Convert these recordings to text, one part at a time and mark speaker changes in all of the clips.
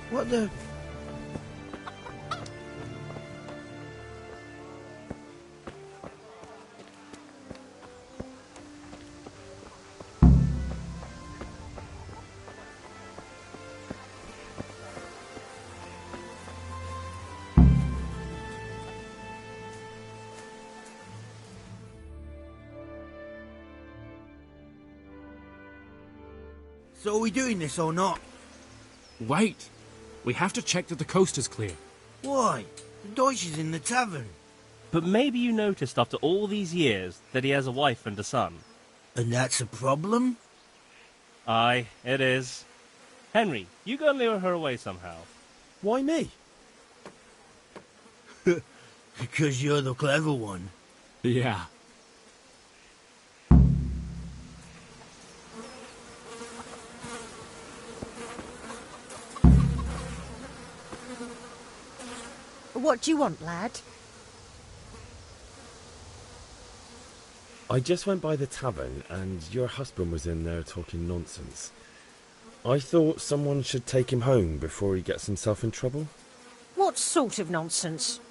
Speaker 1: What the... So are we doing this or not?
Speaker 2: Wait. We have to check that the coast is clear.
Speaker 1: Why? The Deutsch is in the tavern.
Speaker 3: But maybe you noticed after all these years that he has a wife and a son.
Speaker 1: And that's a problem?
Speaker 3: Aye, it is. Henry, you go and lure her away somehow.
Speaker 4: Why me?
Speaker 1: Because you're the clever one.
Speaker 2: Yeah.
Speaker 5: What do you want, lad?
Speaker 4: I just went by the tavern and your husband was in there talking nonsense. I thought someone should take him home before he gets himself in trouble.
Speaker 5: What sort of nonsense?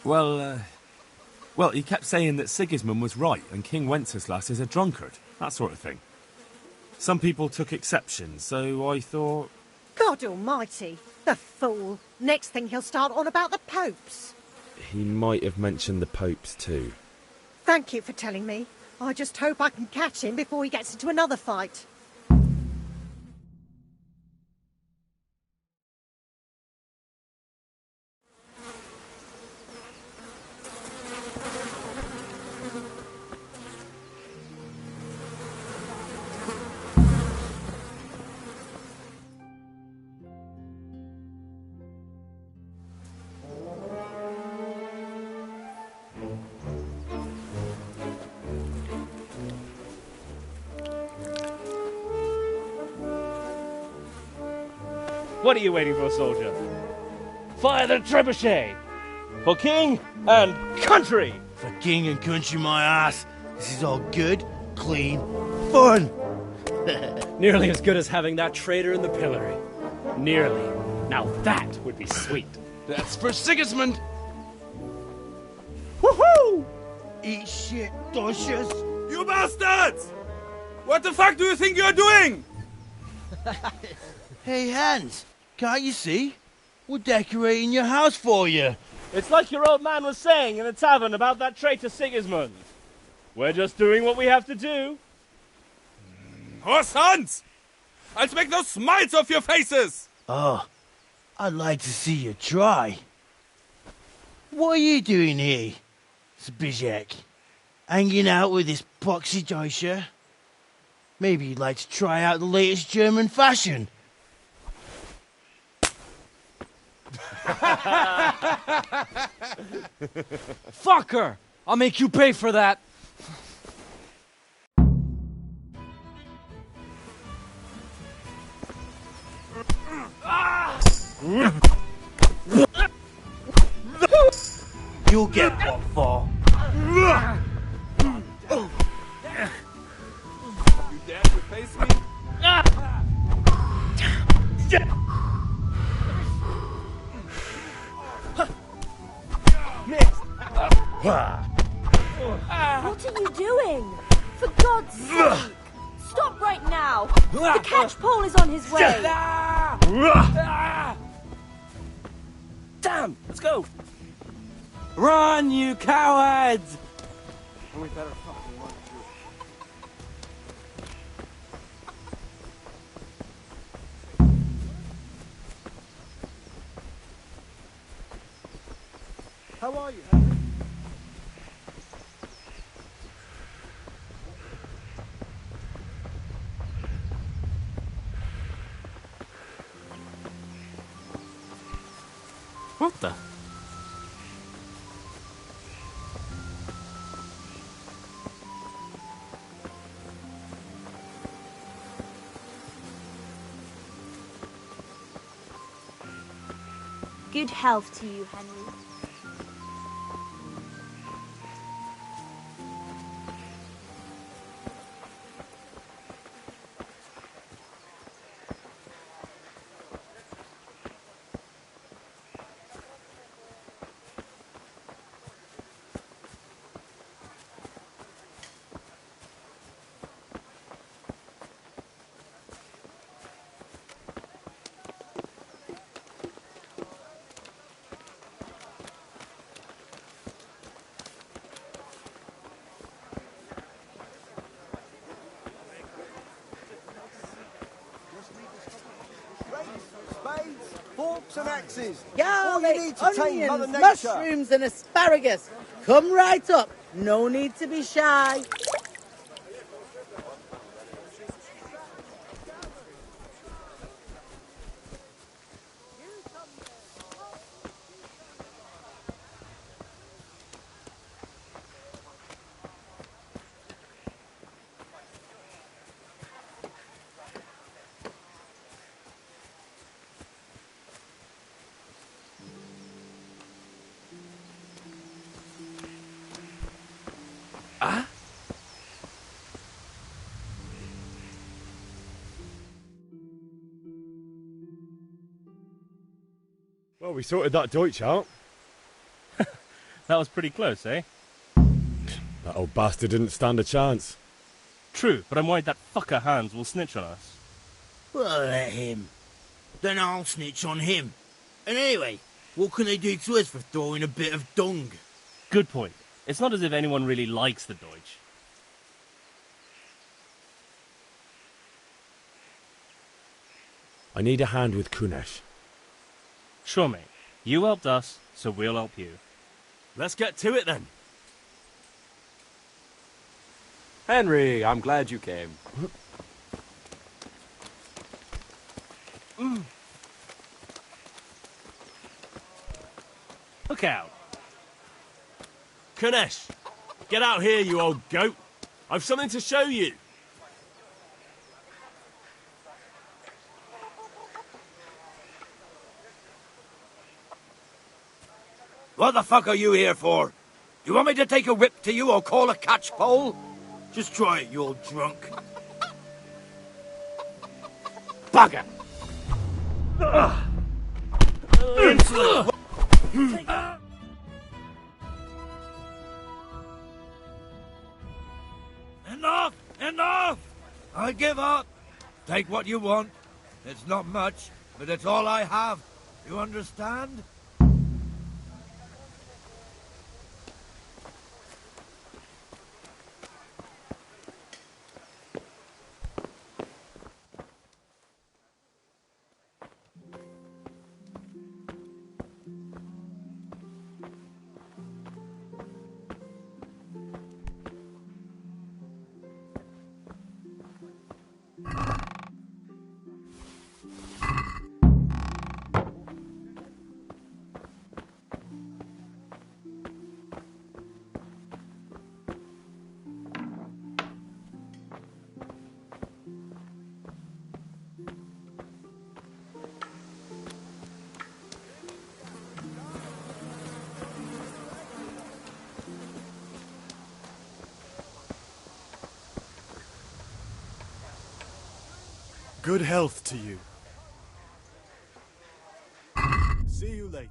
Speaker 6: Well, he kept saying that Sigismund was right and King Wenceslas is a drunkard, that sort of thing. Some people took exception, so I thought...
Speaker 5: God almighty, the fool. Next thing he'll start on about the popes.
Speaker 4: He might have mentioned the popes too.
Speaker 5: Thank you for telling me. I just hope I can catch him before he gets into another fight.
Speaker 3: What are you waiting for, soldier? Fire the trebuchet! For king and country!
Speaker 1: For king and country, my ass. This is all good, clean, fun.
Speaker 7: Nearly as good as having that traitor in the pillory. Nearly. Now that would be sweet.
Speaker 2: That's for Sigismund!
Speaker 1: Woohoo! Eat shit, Deutsches.
Speaker 6: You bastards! What the fuck do you think you're doing?
Speaker 1: Hey, Hans, can't you see? We're decorating your house for you.
Speaker 3: It's like your old man was saying in the tavern about that traitor Sigismund. We're just doing what we have to do.
Speaker 6: Horse Hans! I'll make those smiles off your faces!
Speaker 1: Oh, I'd like to see you try. What are you doing here, Zbigniew? Hanging out with this poxy Deutscher? Maybe you'd like to try out the latest German fashion.
Speaker 7: Fuck her! I'll make you pay for that!
Speaker 1: You'll get what for.
Speaker 6: You dare to face me?
Speaker 8: What are you doing? For God's sake! Stop right now! The catch pole is on his way!
Speaker 3: Damn! Let's go!
Speaker 7: Run, you cowards!
Speaker 6: We better fucking run through.
Speaker 1: How are you, Henry?
Speaker 2: What the?
Speaker 8: Good health to you, Henry.
Speaker 9: Some axes.
Speaker 10: Garlic,
Speaker 9: All you need to tame Mother
Speaker 10: onions,
Speaker 9: Nature.
Speaker 10: mushrooms and asparagus. Come right up. No need to be shy.
Speaker 4: Well, we sorted that Deutsch out.
Speaker 3: That was pretty close, eh?
Speaker 4: That old bastard didn't stand a chance.
Speaker 3: True, but I'm worried that fucker Hans will snitch on us.
Speaker 1: Well, let him. Then I'll snitch on him. And anyway, what can they do to us for throwing a bit of dung?
Speaker 3: Good point. It's not as if anyone really likes the Deutsch.
Speaker 4: I need a hand with Kunesh.
Speaker 3: Sure, mate. You helped us, so we'll help you.
Speaker 6: Let's get to it then.
Speaker 7: Henry, I'm glad you came.
Speaker 3: Look out.
Speaker 6: Kunesh, get out here, you old goat. I've something to show you.
Speaker 11: What the fuck are you here for? You want me to take a whip to you or call a catchpole?
Speaker 1: Just try it, you old drunk.
Speaker 11: Bugger!
Speaker 1: Insolent!
Speaker 11: Enough! Enough! I give up. Take what you want. It's not much, but it's all I have. You understand?
Speaker 9: Good health to you. See you later.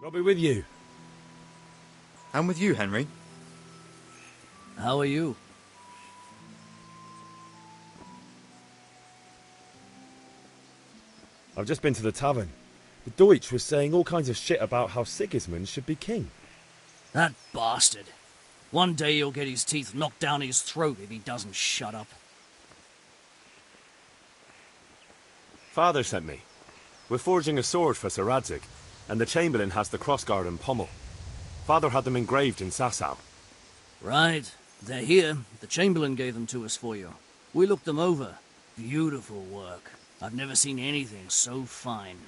Speaker 4: I'll be with you.
Speaker 12: I'm with you, Henry.
Speaker 13: How are you?
Speaker 4: I've just been to the tavern. The Deutsch was saying all kinds of shit about how Sigismund should be king.
Speaker 13: That bastard. One day he'll get his teeth knocked down his throat if he doesn't shut up.
Speaker 6: Father sent me. We're forging a sword for Sir Radzig, and the Chamberlain has the crossguard and pommel. Father had them engraved in Sasau.
Speaker 13: Right. They're here. The Chamberlain gave them to us for you. We looked them over. Beautiful work. I've never seen anything so fine.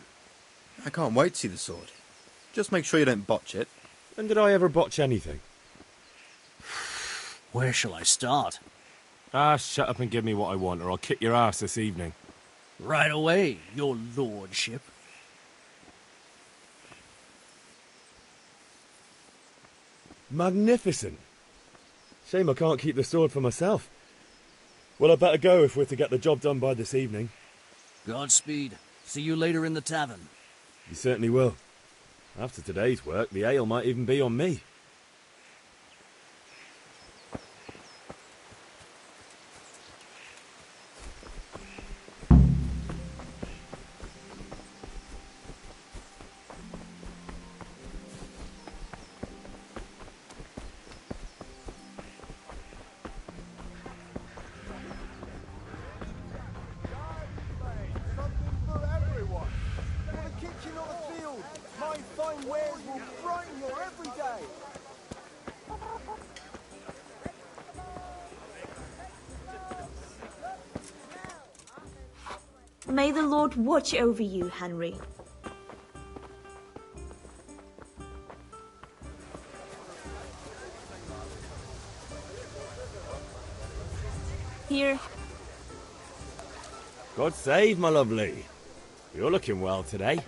Speaker 12: I can't wait to see the sword. Just make sure you don't botch it.
Speaker 4: When did I ever botch anything?
Speaker 13: Where shall I start?
Speaker 6: Shut up and give me what I want, or I'll kick your ass this evening.
Speaker 13: Right away, your lordship.
Speaker 4: Magnificent. Shame I can't keep the sword for myself. Well, I'd better go if we're to get the job done by this evening.
Speaker 13: Godspeed. See you later in the tavern.
Speaker 4: You certainly will. After today's work, the ale might even be on me.
Speaker 8: May the Lord watch over you, Henry. Here.
Speaker 4: God save, my lovely. You're looking well today.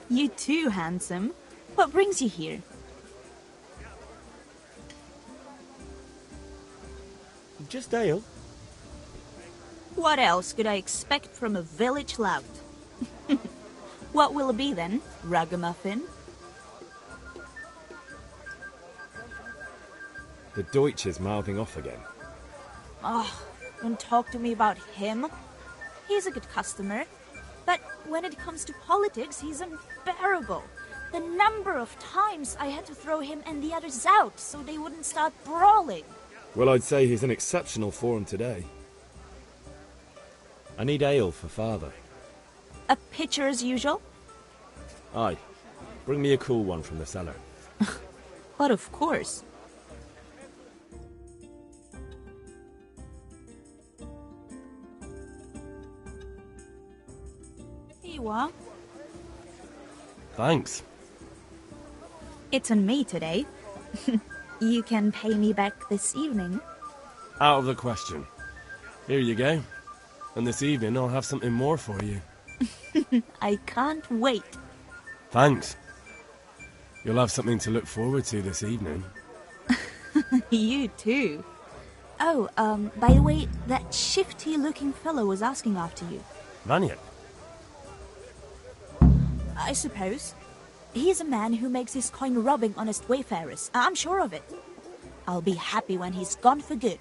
Speaker 8: You too, handsome. What brings you here?
Speaker 4: Just ale.
Speaker 8: What else could I expect from a village lout? What will it be then? Ragamuffin?
Speaker 4: The Deutsch is mouthing off again.
Speaker 8: Oh, don't talk to me about him. He's a good customer. But when it comes to politics, he's unbearable. The number of times I had to throw him and the others out so they wouldn't start brawling.
Speaker 4: Well, I'd say he's in exceptional form today. I need ale for father.
Speaker 8: A pitcher as usual?
Speaker 4: Aye. Bring me a cool one from the cellar.
Speaker 8: But of course. Here you are.
Speaker 6: Thanks.
Speaker 8: It's on me today. You can pay me back this evening.
Speaker 6: Out of the question. Here you go. And this evening I'll have something more for you.
Speaker 8: I can't wait.
Speaker 6: Thanks. You'll have something to look forward to this evening.
Speaker 8: You too. Oh, by the way, that shifty-looking fellow was asking after you.
Speaker 6: Vanya?
Speaker 8: I suppose. He's a man who makes his coin robbing honest wayfarers. I'm sure of it. I'll be happy when he's gone for good.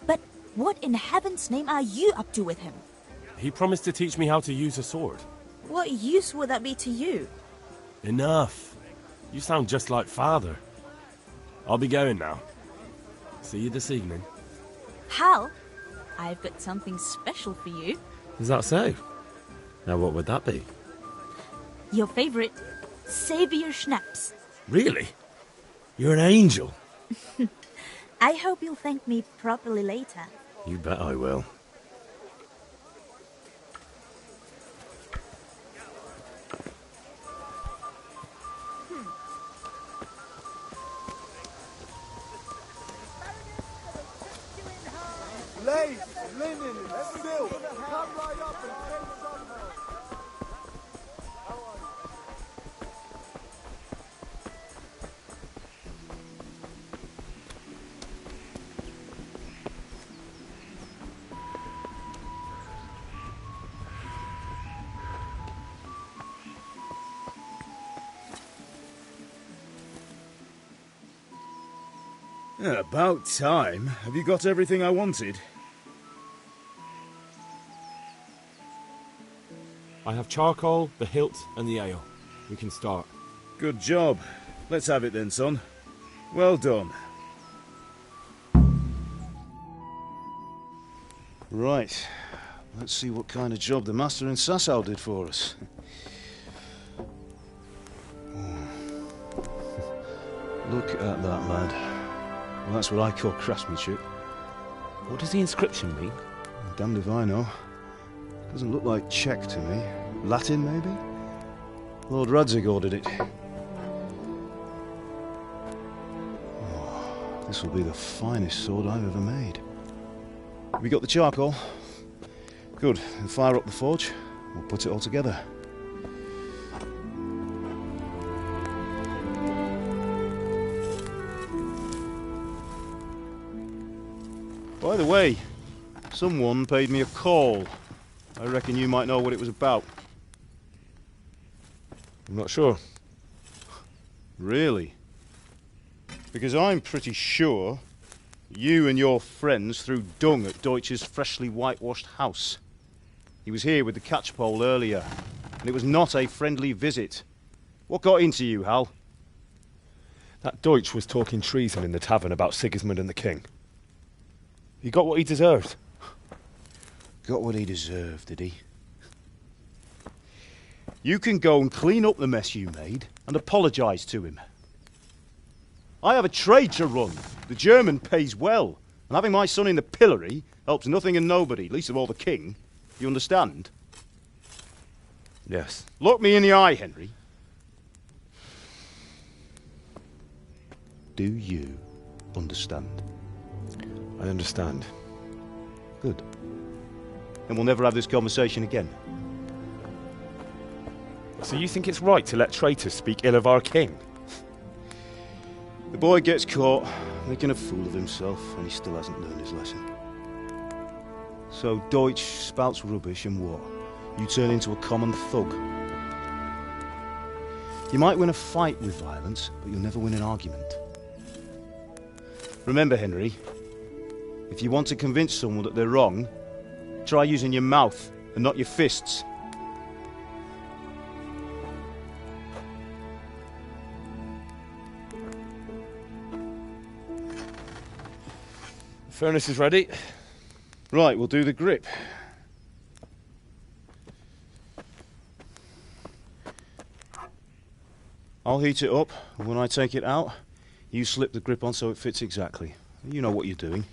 Speaker 8: But what in heaven's name are you up to with him?
Speaker 6: He promised to teach me how to use a sword.
Speaker 8: What use would that be to you?
Speaker 6: Enough. You sound just like father. I'll be going now. See you this evening.
Speaker 8: Hal, I've got something special for you.
Speaker 4: Is that so? Now what would that be?
Speaker 8: Your favorite, Savior Schnapps.
Speaker 4: Really? You're an angel.
Speaker 8: I hope you'll thank me properly later.
Speaker 4: You bet I will.
Speaker 9: Lace, linen, silk, come right up and take some.
Speaker 14: About time. Have you got everything I wanted?
Speaker 6: I have charcoal, the hilt, and the ale. We can start.
Speaker 14: Good job. Let's have it then, son. Well done. Right. Let's see what kind of job the master in Sasau did for us. Look at that, lad. Well, that's what I call craftsmanship.
Speaker 4: What does the inscription mean?
Speaker 14: Damned if I know. Doesn't look like Czech to me. Latin, maybe? Lord Radzig ordered it. Oh, this will be the finest sword I've ever made. Have we got the charcoal? Good. Then fire up the forge. We'll put it all together. By the way, someone paid me a call. I reckon you might know what it was about.
Speaker 4: I'm not sure.
Speaker 14: Really? Because I'm pretty sure you and your friends threw dung at Deutsch's freshly whitewashed house. He was here with the catchpole earlier, and it was not a friendly visit. What got into you, Hal?
Speaker 4: That Deutsch was talking treason in the tavern about Sigismund and the king. He got what he deserved.
Speaker 14: Got what he deserved, did he? You can go and clean up the mess you made and apologise to him. I have a trade to run. The German pays well, and having my son in the pillory helps nothing and nobody, least of all the king. You understand?
Speaker 4: Yes.
Speaker 14: Look me in the eye, Henry. Do you understand?
Speaker 4: I understand.
Speaker 14: Good. Then we'll never have this conversation again.
Speaker 4: So you think it's right to let traitors speak ill of our king?
Speaker 14: The boy gets caught, making a fool of himself, and he still hasn't learned his lesson. So Deutsch spouts rubbish, and what? You turn into a common thug. You might win a fight with violence, but you'll never win an argument. Remember, Henry, if you want to convince someone that they're wrong, try using your mouth and not your fists.
Speaker 4: The furnace is ready.
Speaker 14: Right, we'll do the grip. I'll heat it up, and when I take it out, you slip the grip on so it fits exactly. You know what you're doing.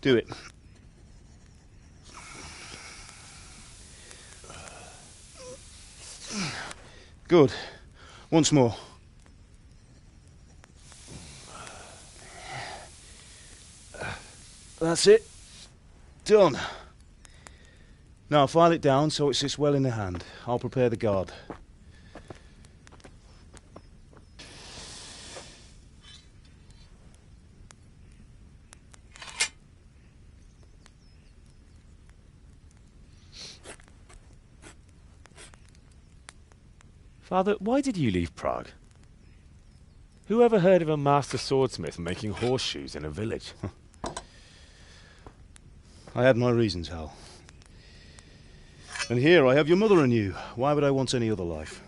Speaker 14: Do it. Good. Once more. That's it. Done. Now file it down so it sits well in the hand. I'll prepare the guard.
Speaker 4: Father, why did you leave Prague? Who ever heard of a master swordsmith making horseshoes in a village?
Speaker 14: I had my reasons, Hal. And here I have your mother and you. Why would I want any other life?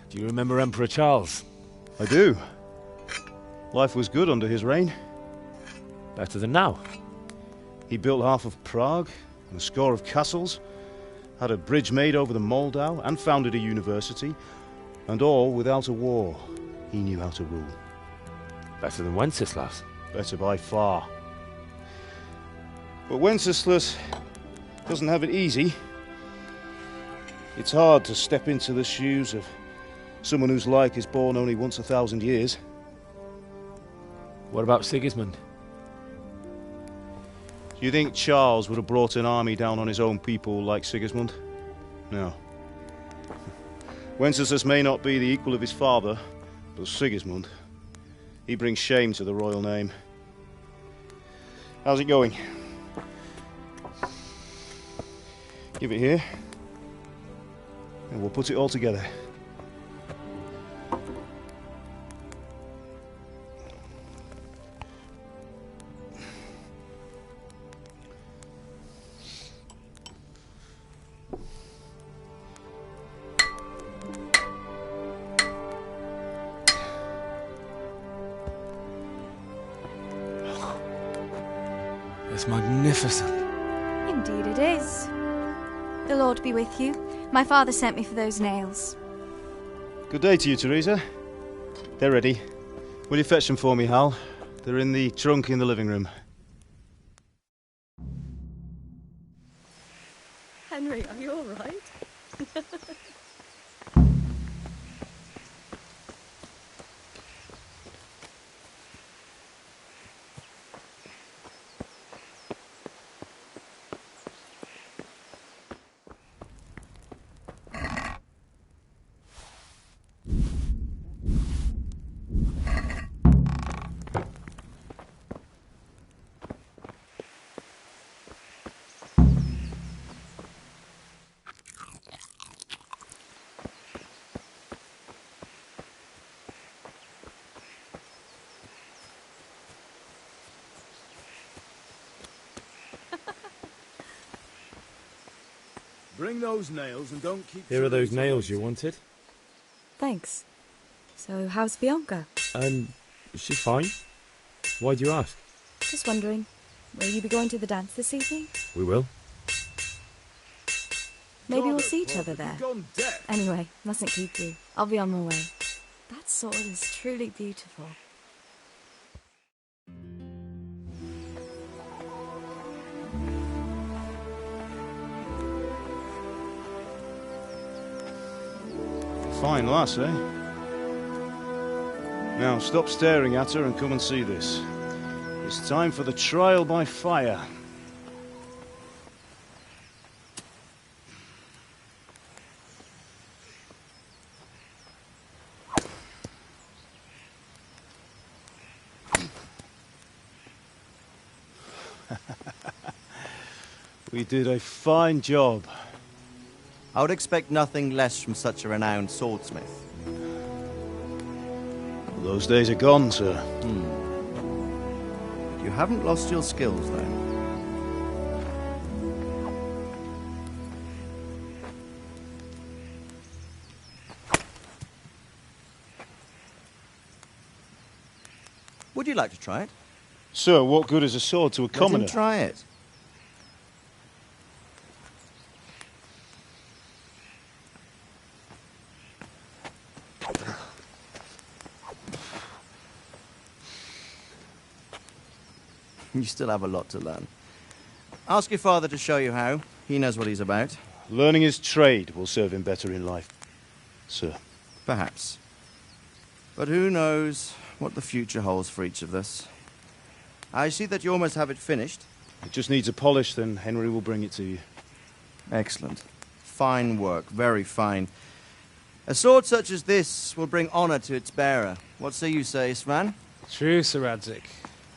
Speaker 4: Do you remember Emperor Charles?
Speaker 14: I do. Life was good under his reign.
Speaker 4: Better than now.
Speaker 14: He built half of Prague and a score of castles, had a bridge made over the Moldau, and founded a university, and all without a war. He knew how to rule.
Speaker 4: Better than Wenceslas.
Speaker 14: Better by far. But Wenceslas doesn't have it easy. It's hard to step into the shoes of someone whose like is born only once 1,000 years.
Speaker 4: What about Sigismund?
Speaker 14: Do you think Charles would have brought an army down on his own people like Sigismund? No. Wenceslas may not be the equal of his father, but Sigismund, he brings shame to the royal name. How's it going? Give it here, and we'll put it all together.
Speaker 6: It's magnificent.
Speaker 15: Indeed it is. The Lord be with you. My father sent me for those nails.
Speaker 14: Good day to you, Teresa. They're ready. Will you fetch them for me, Hal? They're in the trunk in the living room.
Speaker 5: Henry, are you all right?
Speaker 16: Bring those nails and don't keep...
Speaker 4: Here are those nails you wanted.
Speaker 17: Thanks. So, how's Bianca?
Speaker 4: She's fine. Why do you ask?
Speaker 17: Just wondering, will you be going to the dance this evening?
Speaker 4: We will.
Speaker 17: Maybe we'll see each other there. Anyway, mustn't keep you. I'll be on my way. That sword is truly beautiful.
Speaker 14: Fine lass, eh? Now, stop staring at her and come and see this. It's time for the trial by fire. We did a fine job.
Speaker 12: I would expect nothing less from such a renowned swordsmith.
Speaker 14: Those days are gone, sir.
Speaker 12: You haven't lost your skills, though. Would you like to try it?
Speaker 14: Sir, what good is a sword to a commoner?
Speaker 12: Let him try it. You still have a lot to learn. Ask your father to show you how. He knows what he's about.
Speaker 14: Learning his trade will serve him better in life, sir.
Speaker 12: Perhaps. But who knows what the future holds for each of us. I see that you almost have it finished.
Speaker 14: It just needs a polish, then Henry will bring it to you.
Speaker 12: Excellent. Fine work, very fine. A sword such as this will bring honor to its bearer. What say you, Svan?
Speaker 3: True, Sir Radzig.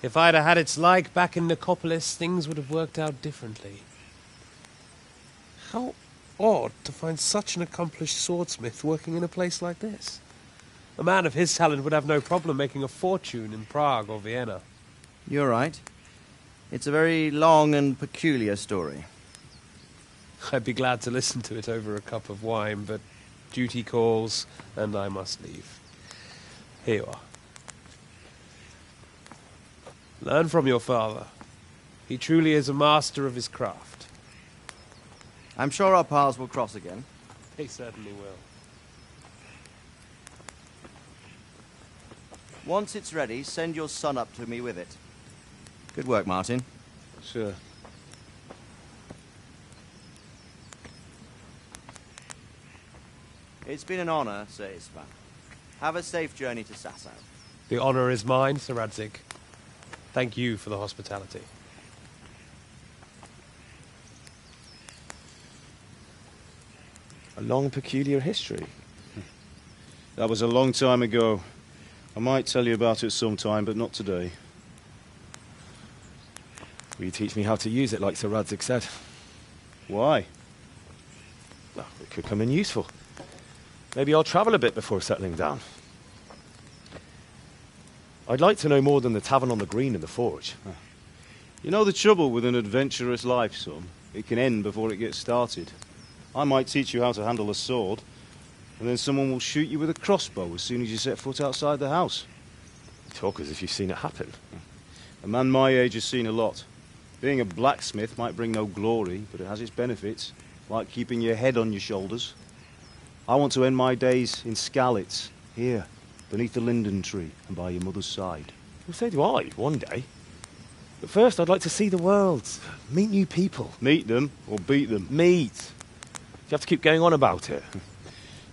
Speaker 3: If I'd have had its like back in Nicopolis, things would have worked out differently. How odd to find such an accomplished swordsmith working in a place like this. A man of his talent would have no problem making a fortune in Prague or Vienna.
Speaker 12: You're right. It's a very long and peculiar story.
Speaker 3: I'd be glad to listen to it over a cup of wine, but duty calls, and I must leave. Here you are. Learn from your father. He truly is a master of his craft.
Speaker 12: I'm sure our paths will cross again.
Speaker 3: They certainly will.
Speaker 12: Once it's ready, send your son up to me with it. Good work, Martin.
Speaker 14: Sure.
Speaker 12: It's been an honor, Sir Isvan. Have a safe journey to Sasau.
Speaker 3: The honor is mine, Sir Radzig. Thank you for the hospitality.
Speaker 4: A long, peculiar history.
Speaker 14: That was a long time ago. I might tell you about it sometime, but not today.
Speaker 4: Will you teach me how to use it, like Sir Radzig said?
Speaker 14: Why?
Speaker 4: Well, it could come in useful. Maybe I'll travel a bit before settling down. I'd like to know more than the tavern on the green and the forge.
Speaker 14: You know the trouble with an adventurous life, son? It can end before it gets started. I might teach you how to handle a sword, and then someone will shoot you with a crossbow as soon as you set foot outside the house.
Speaker 4: You talk as if you've seen it happen.
Speaker 14: A man my age has seen a lot. Being a blacksmith might bring no glory, but it has its benefits, like keeping your head on your shoulders. I want to end my days in Skalitz, here, beneath the linden tree and by your mother's side.
Speaker 4: Well, so do I, one day. But first, I'd like to see the world. Meet new people.
Speaker 14: Meet them or beat them?
Speaker 4: Meet. You have to keep going on about it.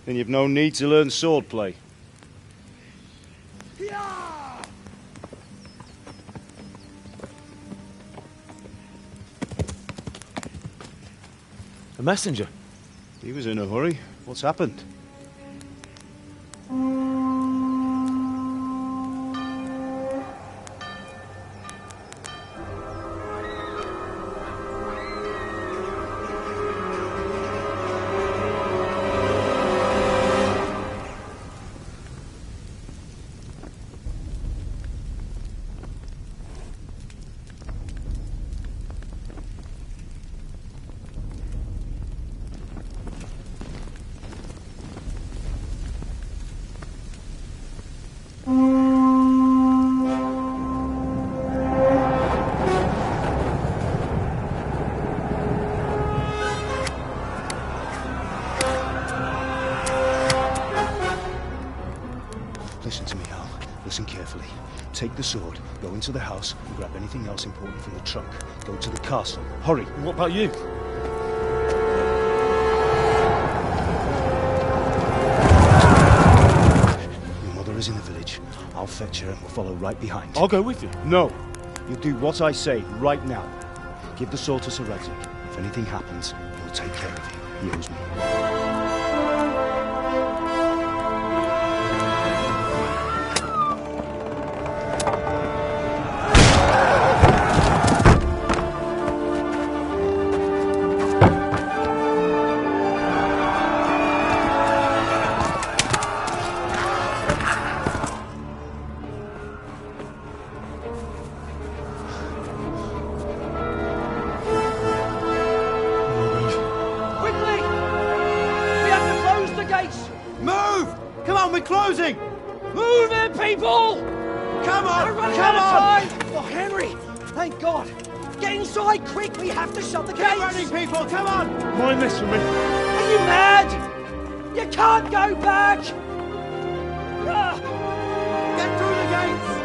Speaker 14: Then you've no need to learn swordplay.
Speaker 4: A messenger.
Speaker 14: He was in a hurry. What's happened? Listen to me, Hal. Listen carefully. Take the sword, go into the house, and grab anything else important from the trunk. Go to the castle. Hurry.
Speaker 4: What about you?
Speaker 14: Your mother is in the village. I'll fetch her and we'll follow right behind.
Speaker 4: I'll go with you.
Speaker 14: No. You do what I say right now. Give the sword to Sir Radzig. If anything happens, he'll take care of you. He owes me.
Speaker 1: Closing! Move it, people! Come on! We're running out of time! Oh, Henry! Thank God! Get inside, quick! We have to shut the gates! Get running, people! Come on!
Speaker 4: Mind this for me.
Speaker 1: Are you mad? You can't go back! Get through the gates!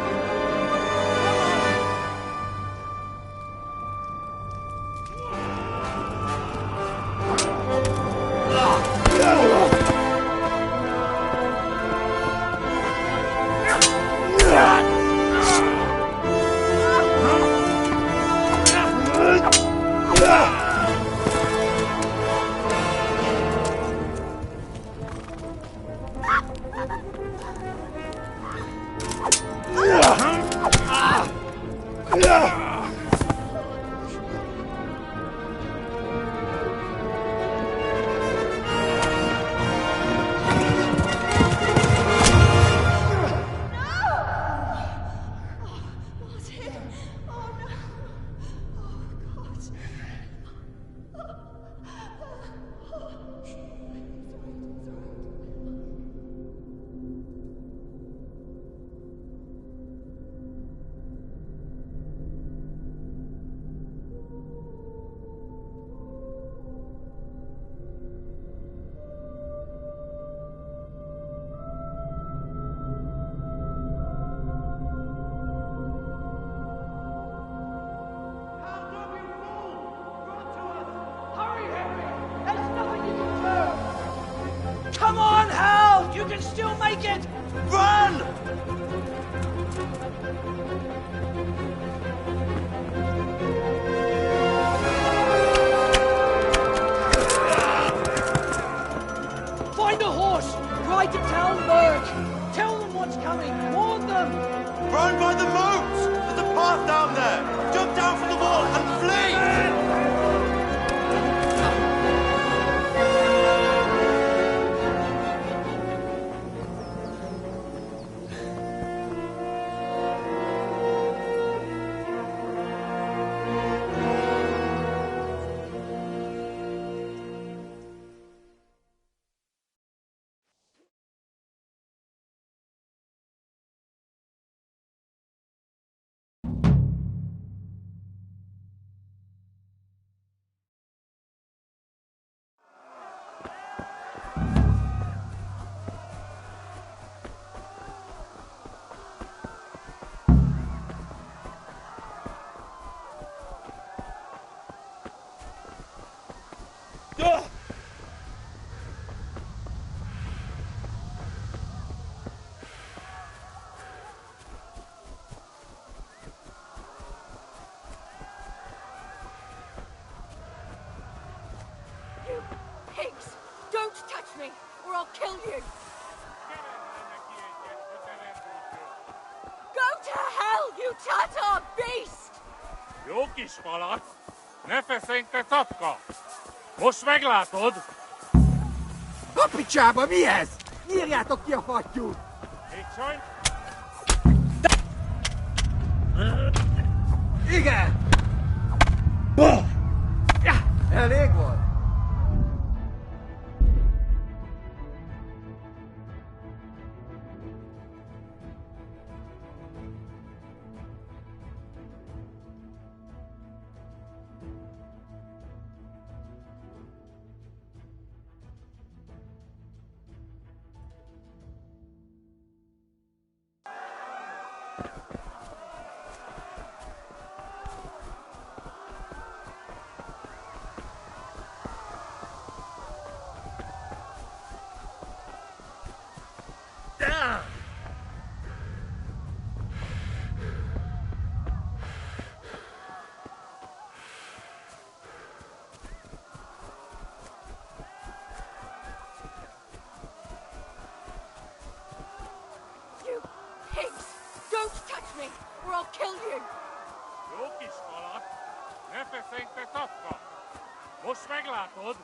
Speaker 1: Come on, Hal! You can still make it! Run! Find a horse! Ride to Talmberg! Tell them what's coming! Warn them!
Speaker 18: Run by the moat! There's a path down there! Jump down from the wall and flee!
Speaker 19: pigs! Don't touch me, or I'll kill you! Go to hell, you Tatar beast!
Speaker 20: Jó kis malac! Ne feszengj, te tapka! Most meglátod!
Speaker 21: A picsába, mi ez? Nyírjátok ki a fattyút!
Speaker 20: Még sajn...
Speaker 21: Igen! Elég volt?
Speaker 19: You pigs! Don't touch me, or I'll kill you!
Speaker 20: Jó kis malac! Ne feszengj, te tapka! Most meglátod!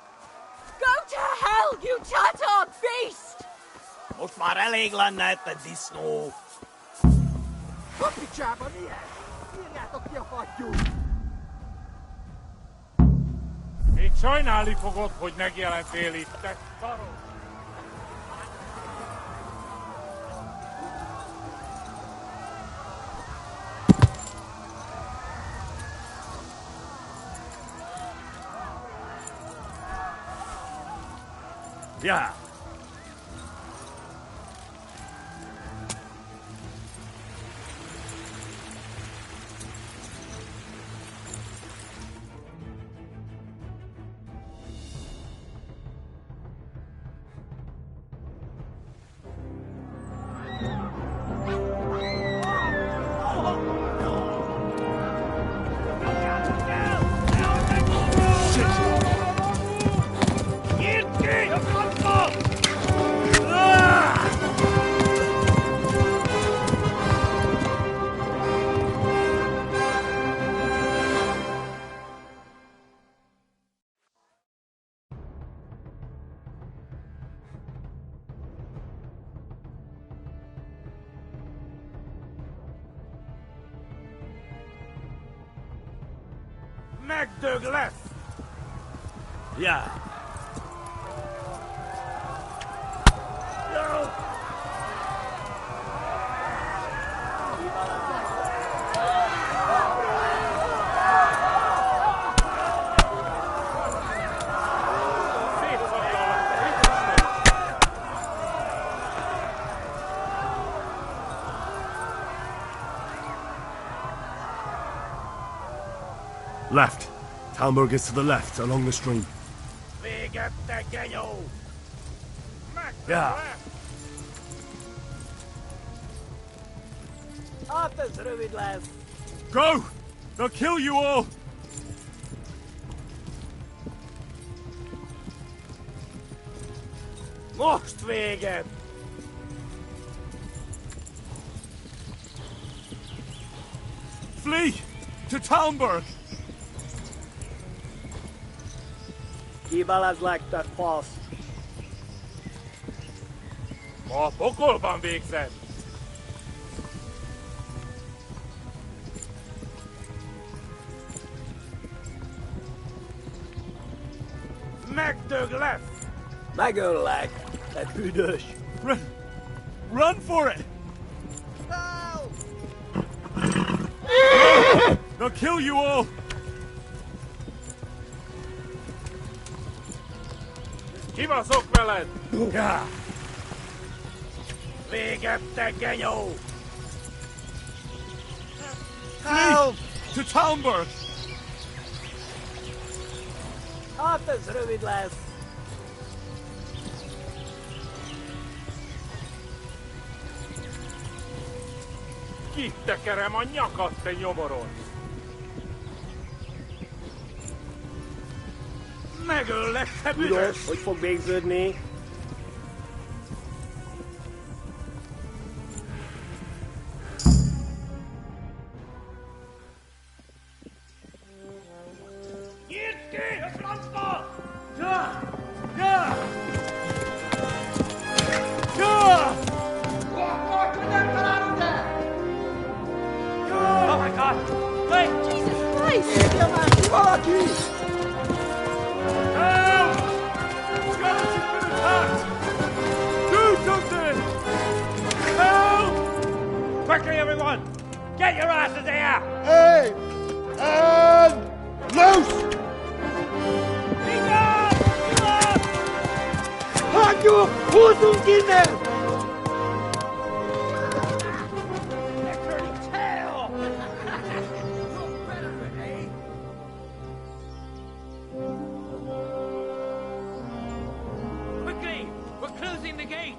Speaker 19: Go to hell, you Tatar beast!
Speaker 21: Most már elég lenne, te disznó! A picsába, mi ez? Nyírjátok ki a fattyút!
Speaker 20: Még sajnálni fogod, hogy megjelentél itt, te szarok!
Speaker 21: Ja!
Speaker 20: Megdög lesz!
Speaker 21: Ja!
Speaker 22: Left. Talmberg is to the left, along the stream.
Speaker 21: Véget, te genyó! Ja!
Speaker 10: Hát ez rövid lesz.
Speaker 6: Go! They'll kill you all!
Speaker 21: Most véget!
Speaker 6: Flee! To Talmberg!
Speaker 10: Kibelezlek, te fasz!
Speaker 20: Ma a pokolban végzed! Megdög lesz!
Speaker 10: Megöllek, te büdös!
Speaker 6: Run for it! They'll kill you all!
Speaker 20: Kivaszok veled!
Speaker 21: Ja! Véget, te genyó!
Speaker 6: Flee! To Talmberg!
Speaker 10: Hát ez rövid lesz.
Speaker 20: Kitekerem a nyakad, te nyomoron! Smegel, let's have
Speaker 22: Du då, och få big ni.
Speaker 20: Oh my God! Wait!
Speaker 5: Jesus Christ!
Speaker 20: Help! Skeleton's been attacked! Do something! Help! Quickly, everyone! Get your asses here!
Speaker 18: Hey! And loose!
Speaker 21: Hanyo! Husum Kinder!
Speaker 20: Quickly! We're closing the gate!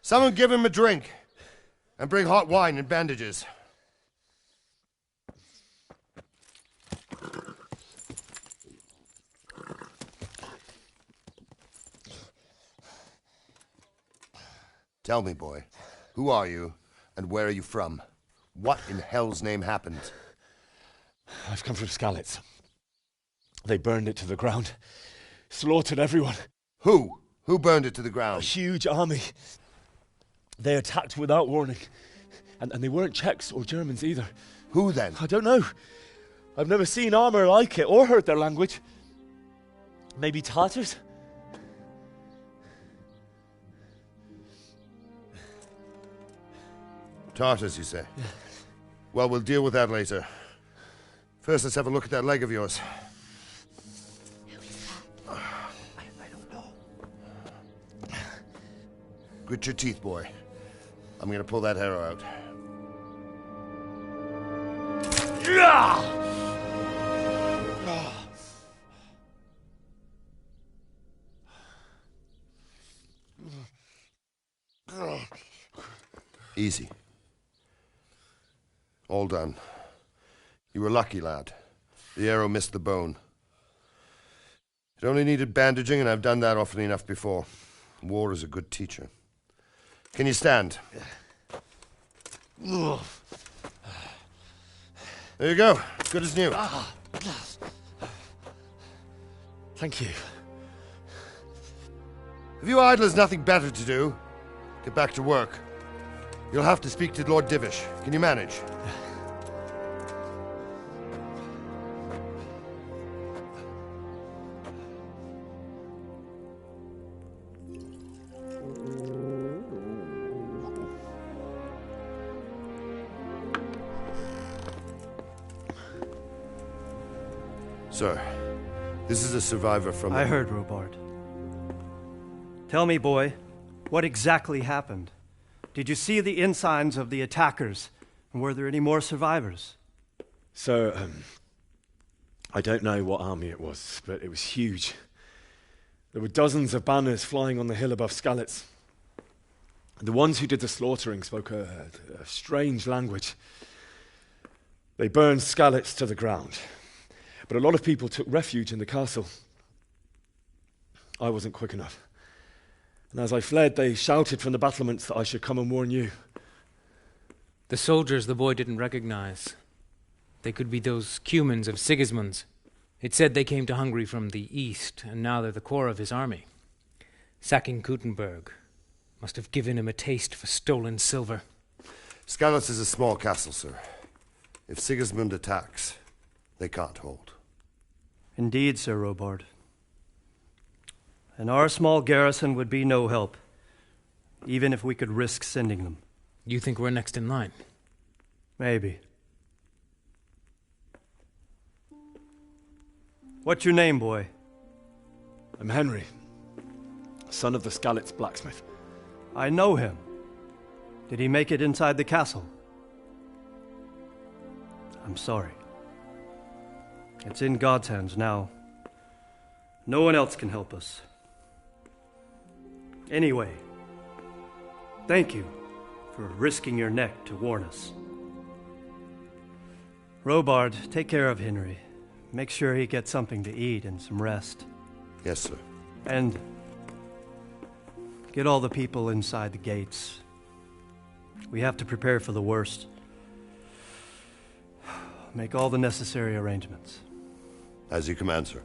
Speaker 2: Someone give him a drink. And bring hot wine and bandages. Tell me, boy, who are you and where are you from? What in hell's name happened?
Speaker 4: I've come from Skalitz. They burned it to the ground. Slaughtered everyone.
Speaker 2: Who? Who burned it to the ground?
Speaker 4: A huge army. They attacked without warning. And they weren't Czechs or Germans either.
Speaker 2: Who then?
Speaker 4: I don't know. I've never seen armor like it or heard their language. Maybe Tatars?
Speaker 2: Tartars, you say? Yeah. Well, we'll deal with that later. First, let's have a look at that leg of yours.
Speaker 21: I don't know.
Speaker 2: Grit your teeth, boy. I'm gonna pull that arrow out. Easy. All done. You were lucky, lad. The arrow missed the bone. It only needed bandaging, and I've done that often enough before. War is a good teacher. Can you stand? There you go. Good as new.
Speaker 4: Thank you.
Speaker 2: If you idlers nothing better to do, get back to work. You'll have to speak to Lord Divish. Can you manage? Sir, this is a survivor from...
Speaker 7: I heard, Robard. Tell me, boy, what exactly happened? Did you see the ensigns of the attackers? And were there any more survivors?
Speaker 4: So, I don't know what army it was, but it was huge. There were dozens of banners flying on the hill above Skalitz. The ones who did the slaughtering spoke a strange language. They burned Skalitz to the ground. But a lot of people took refuge in the castle. I wasn't quick enough. And as I fled, they shouted from the battlements that I should come and warn you.
Speaker 23: The soldiers the boy didn't recognize. They could be those Cumans of Sigismund's. It said they came to Hungary from the east, and now they're the core of his army. Sacking Gutenberg must have given him a taste for stolen silver.
Speaker 2: Skalitz is a small castle, sir. If Sigismund attacks, they can't hold.
Speaker 7: Indeed, Sir Robard. And our small garrison would be no help, even if we could risk sending them.
Speaker 23: You think we're next in line?
Speaker 7: Maybe. What's your name, boy?
Speaker 4: I'm Henry, son of the Skalitz blacksmith.
Speaker 7: I know him. Did he make it inside the castle? I'm sorry. It's in God's hands now. No one else can help us. Anyway, thank you for risking your neck to warn us. Robard, take care of Henry. Make sure he gets something to eat and some rest.
Speaker 2: Yes, sir.
Speaker 7: And get all the people inside the gates. We have to prepare for the worst. Make all the necessary arrangements.
Speaker 2: As you command, sir.